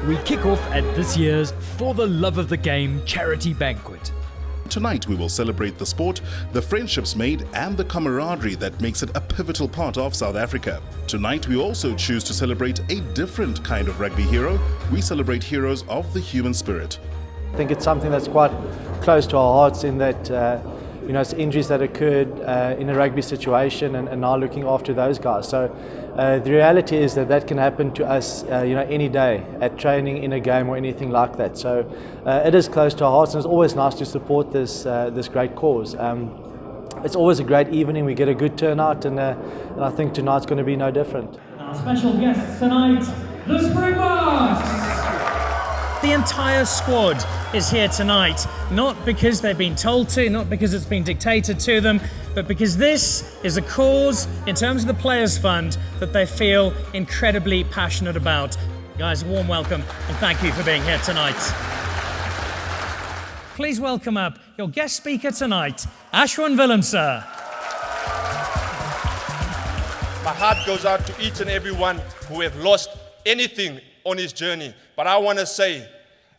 we kick off at this year's For the Love of the Game charity banquet. Tonight we will celebrate the sport, the friendships made and the camaraderie that makes it a pivotal part of South Africa. Tonight we also choose to celebrate a different kind of rugby hero. We celebrate heroes of the human spirit. I think it's something that's quite close to our hearts in that it's injuries that occurred in a rugby situation and now looking after those guys. So the reality is that can happen to us any day at training, in a game or anything like that. So it is close to our hearts, and it's always nice to support this great cause. It's always a great evening, we get a good turnout, and I think tonight's going to be no different. Our special guests tonight, the Springboks! The entire squad is here tonight, not because they've been told to, not because it's been dictated to them, but because this is a cause, in terms of the Players Fund, that they feel incredibly passionate about. Guys, a warm welcome and thank you for being here tonight. Please welcome up your guest speaker tonight, Ashwin Willemse. My heart goes out to each and every one who have lost anything on his journey. But I want to say,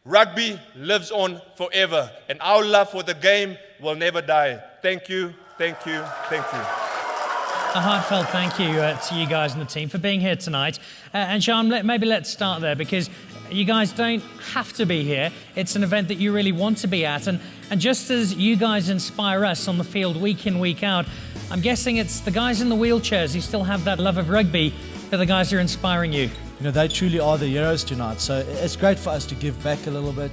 rugby lives on forever, and our love for the game will never die. Thank you, thank you, thank you. A heartfelt thank you to you guys and the team for being here tonight. And Sean, maybe let's start there, because you guys don't have to be here. It's an event that you really want to be at. And just as you guys inspire us on the field week in, week out, I'm guessing it's the guys in the wheelchairs who still have that love of rugby that are the guys who are inspiring you. They truly are the heroes tonight, so it's great for us to give back a little bit.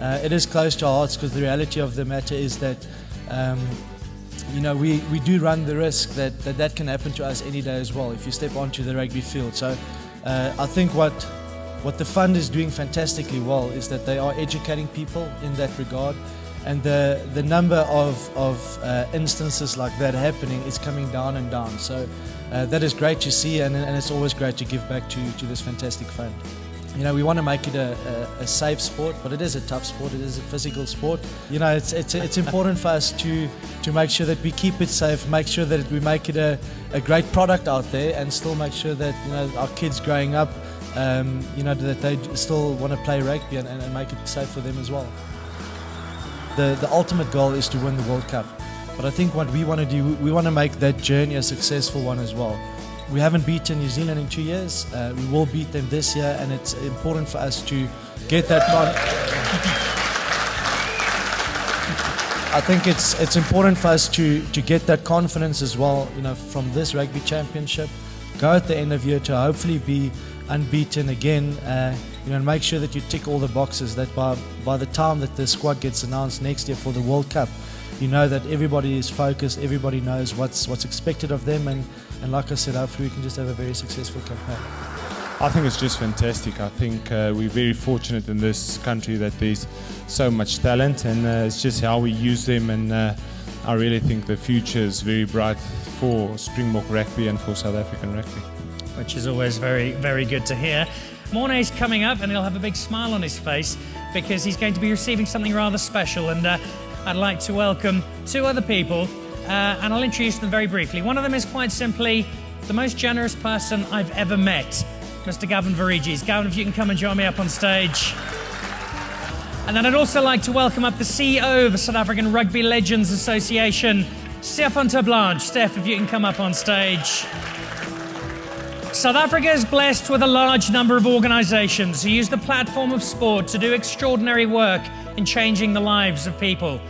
It is close to our hearts, because the reality of the matter is that we do run the risk that can happen to us any day as well if you step onto the rugby field. So I think what the fund is doing fantastically well is that they are educating people in that regard, and the number of instances like that happening is coming down and down. So that is great to see, and it's always great to give back to this fantastic fund. We want to make it a safe sport, but it is a tough sport. It is a physical sport. It's important for us to make sure that we keep it safe, make sure that we make it a great product out there, and still make sure that our kids growing up, that they still want to play rugby and make it safe for them as well. The ultimate goal is to win the World Cup. But I think what we want to do, we want to make that journey a successful one as well. We haven't beaten New Zealand in 2 years. We will beat them this year, and it's important for us to get that. I think it's important for us to get that confidence as well. From this rugby championship, go at the end of year to hopefully be unbeaten again. And make sure that you tick all the boxes. That by the time that the squad gets announced next year for the World Cup, that everybody is focused, everybody knows what's expected of them, and like I said, hopefully we can just have a very successful campaign. I think it's just fantastic. I think we're very fortunate in this country that there's so much talent, and it's just how we use them, and I really think the future is very bright for Springbok rugby and for South African rugby. Which is always very, very good to hear. Mornay's coming up, and he'll have a big smile on his face because he's going to be receiving something rather special, and I'd like to welcome two other people, and I'll introduce them very briefly. One of them is quite simply the most generous person I've ever met, Mr. Gavin Verigis. Gavin, if you can come and join me up on stage. And then I'd also like to welcome up the CEO of the South African Rugby Legends Association, Stefan ter Blanche. Steph, if you can come up on stage. South Africa is blessed with a large number of organisations who use the platform of sport to do extraordinary work in changing the lives of people.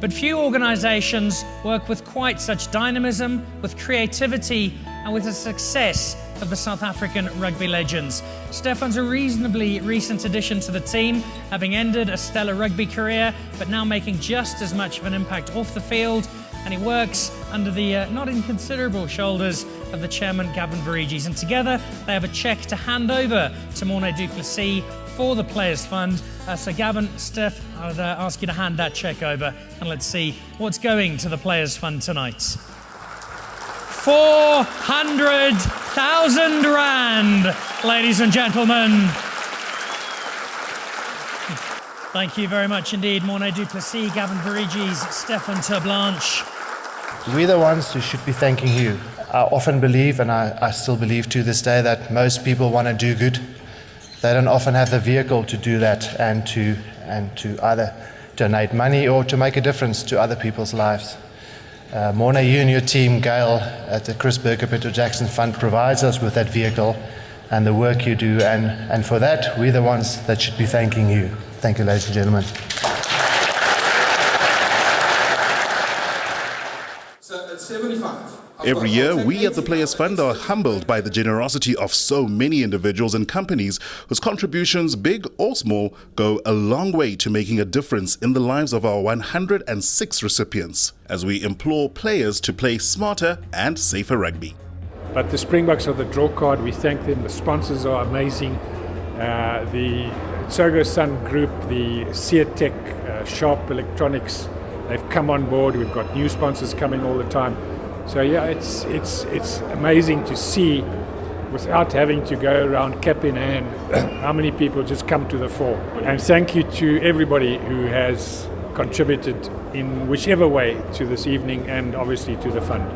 But few organisations work with quite such dynamism, with creativity, and with the success of the South African Rugby Legends. Stefan's a reasonably recent addition to the team, having ended a stellar rugby career, but now making just as much of an impact off the field, and he works under the not inconsiderable shoulders of the chairman, Gavin Verigis. And together, they have a cheque to hand over to Morné du Plessis for the Players Fund. So Gavin, Steph, I would ask you to hand that cheque over, and let's see what's going to the Players Fund tonight. 400,000 rand, ladies and gentlemen. Thank you very much indeed, Morné du Plessis, Gavin Verigis, Stefan ter Blanche. We're the ones who should be thanking you. I often believe, and I still believe to this day, that most people want to do good. they don't often have the vehicle to do that and to either donate money or to make a difference to other people's lives. Morna, you and your team, Gail, at the Chris Burger Peter Jackson Fund provides us with that vehicle and the work you do, and for that, we're the ones that should be thanking you. Thank you, ladies and gentlemen. So at 75. Every year, we at the Players Fund are humbled by the generosity of so many individuals and companies whose contributions, big or small, go a long way to making a difference in the lives of our 106 recipients, as we implore players to play smarter and safer rugby. But the Springboks are the draw card. We thank them. The sponsors are amazing. The Tsogo Sun Group, the Seatech, Sharp Electronics, they've come on board. We've got new sponsors coming all the time. So yeah, it's amazing to see, without having to go around cap in hand, how many people just come to the fore. And thank you to everybody who has contributed in whichever way to this evening, and obviously to the fund.